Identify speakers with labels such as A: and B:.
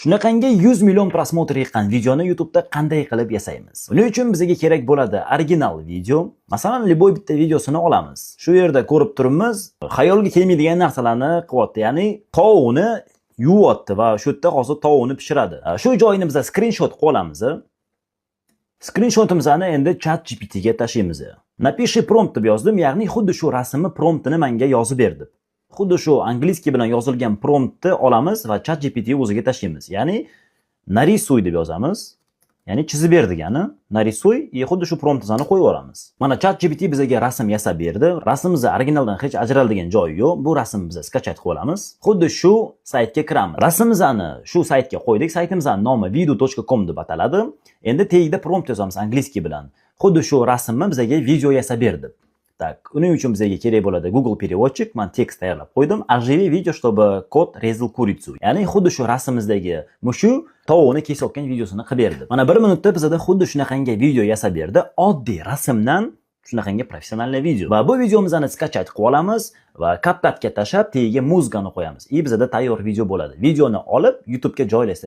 A: Shunaqangi 100 million prosmotr yiqqan videoni YouTube'da qanday qilib yasaymiz? Buning uchun bizga kerak bo'ladi original video. Masalan, liboy bitta videosini olamiz. Shu yerda ko'rib turibmiz, xayolga kelmaydigan narsalarni qilyapti. Ya'ni tovuqni yuvyapti va shu yerda hozir tovuqni pishiradi. Shu joyini biz screenshot qilib olamiz. Screenshotimizni endi ChatGPT ga tashlaymiz. Napishi prompt deb yozdim, ya'ni xuddi shu rasmni promptini menga yozib berdi. Xuddi shu angliskiy bilan yozilgan promptni olamiz va ChatGPT o'ziga tashlaymiz. Ya'ni narisuy deb yozamiz. Ya'ni chizib ber degani. Narisuy, xuddi shu promptni qo'yib yuboramiz. Mana ChatGPT bizga rasm yasab berdi. Rasmimiz originaldan hech ajraladigan joyi yo'q. Bu rasmni biz skachat qilib olamiz. Xuddi shu saytga kiramiz. Rasmimizni shu saytga qo'ydik. Saytimizning nomi video.com deb ataladi. Endi tagida prompt yozamiz angliskiy bilan. Xuddi shu rasmni bizga video yasab berdi. Так, uning uchun bizga kerak bo'ladi Google переводчик. Men tekst tayyorlab qo'ydim. Оживи video, чтобы кот резал курицу. Ya'ni xuddi shu rasmimizdagi mushu tovuqni kesayotgan videosini qilib berdi. Mana 1 minutda bizda xuddi shunaqangi video yasab berdi. Oddiy rasmdan shunaqangi professional video. Va bu videomizni skachat qilib olamiz va CapCutga tashab, tagiga muzikani qo'yamiz. Bizda tayyor video bo'ladi. Videoni olib YouTube ga joylaysiz.